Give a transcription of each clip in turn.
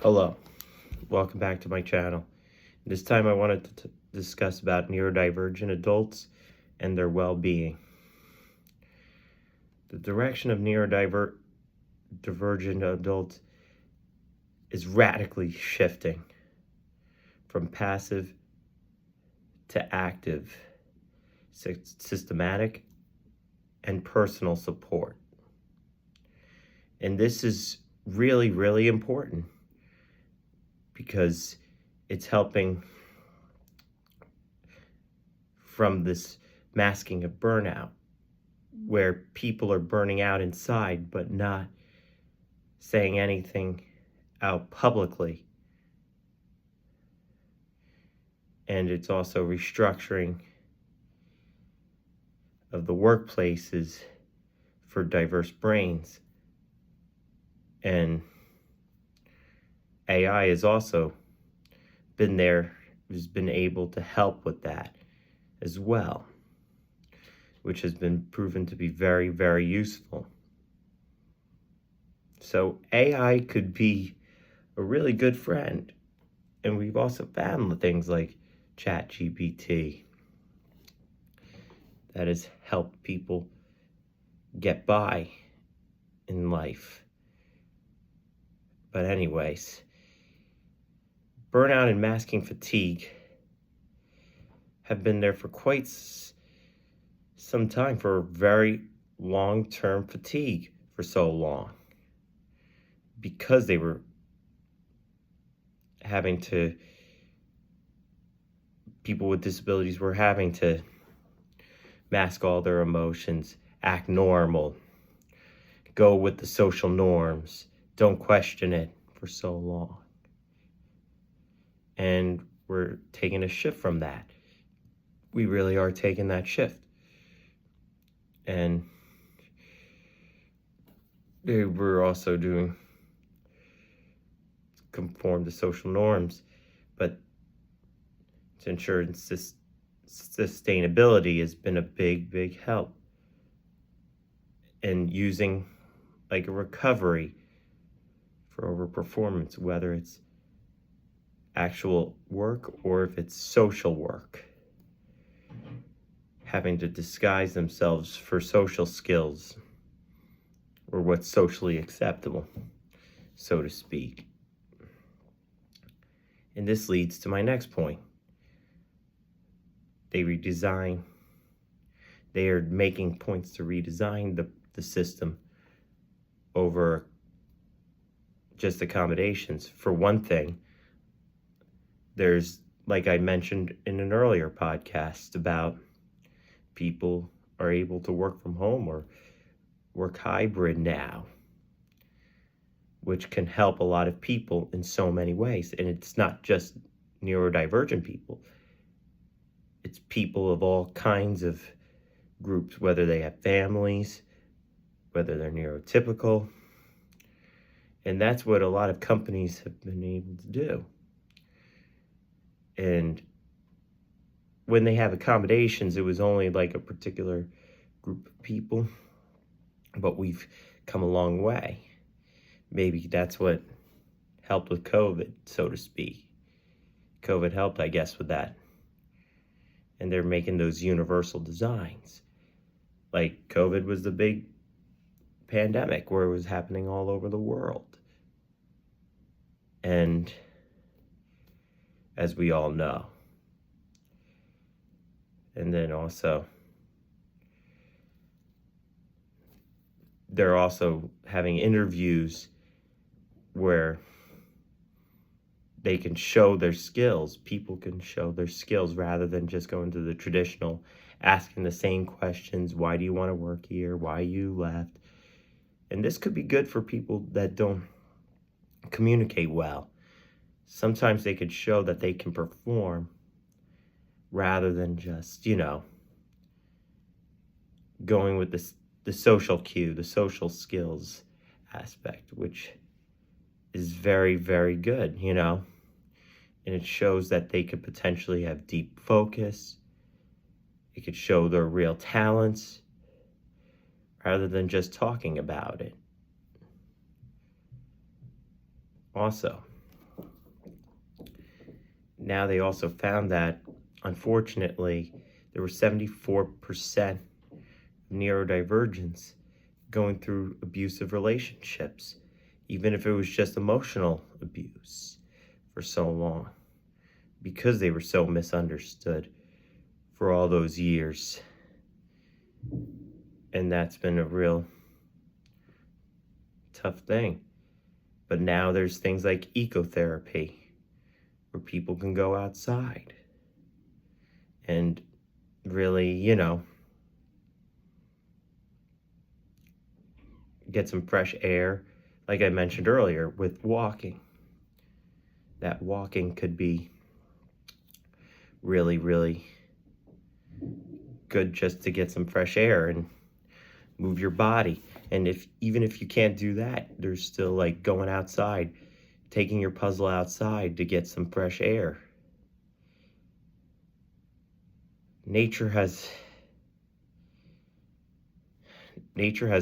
Hello, welcome back to my channel. This time I wanted to discuss about neurodivergent adults and their well-being. The direction of neurodivergent adults is radically shifting from passive to active, systematic, and personal support. And this is really, really important because it's helping from this masking of burnout, where people are burning out inside but not saying anything out publicly. And it's also restructuring of the workplaces for diverse brains. And AI has also been there, has been able to help with that as well, which has been proven to be very, very useful. So AI could be a really good friend. And we've also found things like ChatGPT that has helped people get by in life. But anyways, burnout and masking fatigue have been there for quite some time, for very long-term fatigue for so long, because they were having to, people with disabilities were having to mask all their emotions, act normal, go with the social norms, don't question it for so long. And we're taking a shift from that. We really are taking that shift. And we're also doing conform to social norms, but to ensure sustainability has been a big, big help. And using like a recovery for overperformance, whether it's actual work or if it's social work, having to disguise themselves for social skills or what's socially acceptable, so to speak. And this leads to my next point. They are making points to redesign the system over just accommodations. For one thing, there's, like I mentioned in an earlier podcast, about people are able to work from home or work hybrid now, which can help a lot of people in so many ways. And it's not just neurodivergent people. It's people of all kinds of groups, whether they have families, whether they're neurotypical. And that's what a lot of companies have been able to do. And when they have accommodations, it was only like a particular group of people, but we've come a long way. Maybe that's what helped with COVID, so to speak. COVID helped, I guess, with that. And they're making those universal designs. Like COVID was the big pandemic where it was happening all over the world. And as we all know. And then also, they're also having interviews where they can show their skills. People can show their skills rather than just going to the traditional, asking the same questions. Why do you want to work here? Why you left? And this could be good for people that don't communicate well. Sometimes they could show that they can perform rather than just, going with the social cue, the social skills aspect, which is very, very good, And it shows that they could potentially have deep focus. It could show their real talents rather than just talking about it. Also, now they also found that, unfortunately, there were 74% neurodivergence going through abusive relationships, even if it was just emotional abuse for so long, because they were so misunderstood for all those years. And that's been a real tough thing. But now there's things like ecotherapy, where people can go outside and really, get some fresh air. Like I mentioned earlier, with walking. That walking could be really, really good just to get some fresh air and move your body. And even if you can't do that, there's still like going outside, taking your puzzle outside to get some fresh air. Nature has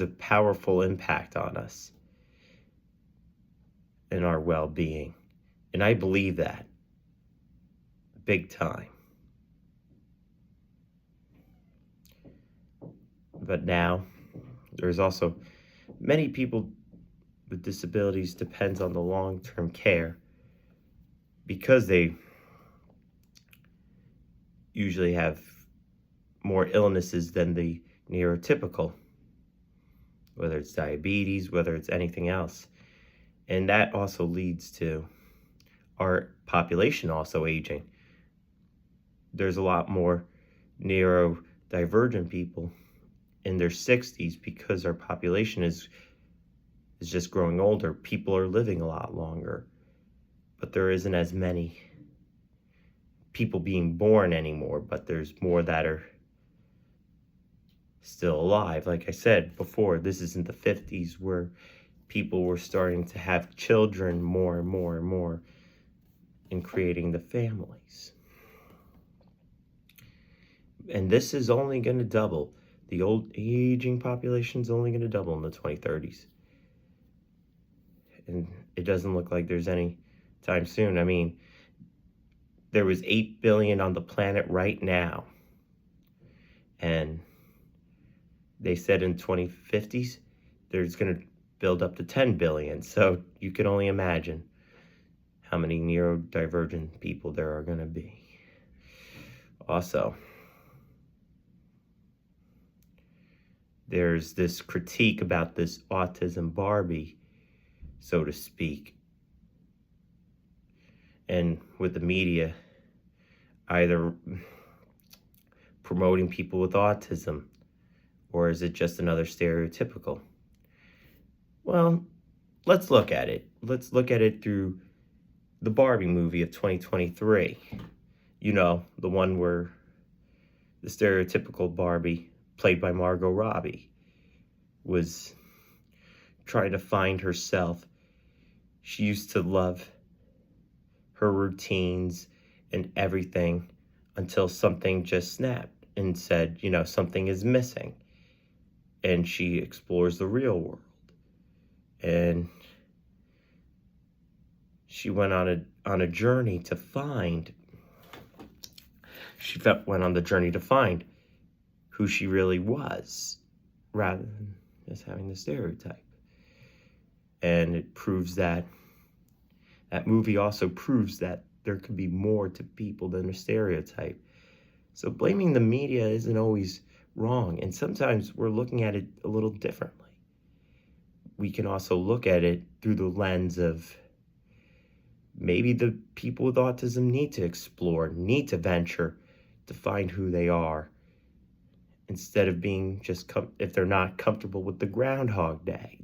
a powerful impact on us and our well-being. And I believe that big time. But now there's also many people with disabilities depends on the long-term care because they usually have more illnesses than the neurotypical, whether it's diabetes, whether it's anything else. And that also leads to our population also aging. There's a lot more neurodivergent people in their 60s because our population is just growing older. People are living a lot longer, but there isn't as many people being born anymore, but there's more that are still alive. Like I said before, this isn't the 50s where people were starting to have children more and more and more and creating the families. And this is only going to double. The old aging population is only going to double in the 2030s. And it doesn't look like there's any time soon. I mean, there was 8 billion on the planet right now. And they said in 2050s, there's going to build up to 10 billion. So you can only imagine how many neurodivergent people there are going to be. Also, there's this critique about this autism Barbie, so to speak. And with the media, either promoting people with autism, or is it just another stereotypical? Well, let's look at it. Let's look at it through the Barbie movie of 2023. You know, the one where the stereotypical Barbie, played by Margot Robbie, was trying to find herself. She used to love her routines and everything until something just snapped and said, something is missing. And she explores the real world. And she went on a journey to find. Went on the journey to find who she really was, rather than just having the stereotype. And it proves that movie also proves that there could be more to people than a stereotype. So blaming the media isn't always wrong. And sometimes we're looking at it a little differently. We can also look at it through the lens of maybe the people with autism need to explore, need to venture to find who they are, instead of being just, if they're not comfortable with the Groundhog Day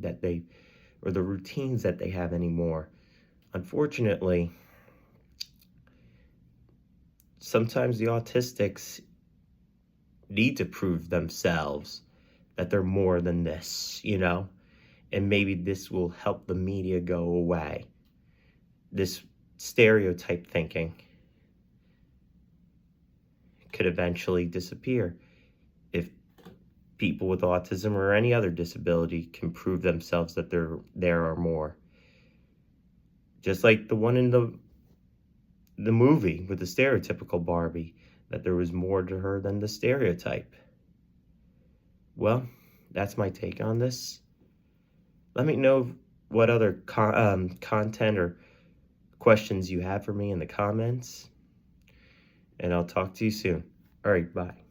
or the routines that they have anymore. Unfortunately, sometimes the autistics need to prove themselves that they're more than this, and maybe this will help the media go away. This stereotype thinking could eventually disappear if people with autism or any other disability can prove themselves that there are more. Just like the one in the the movie with the stereotypical Barbie, that there was more to her than the stereotype. Well, that's my take on this. Let me know what other content or questions you have for me in the comments, and I'll talk to you soon. All right, bye.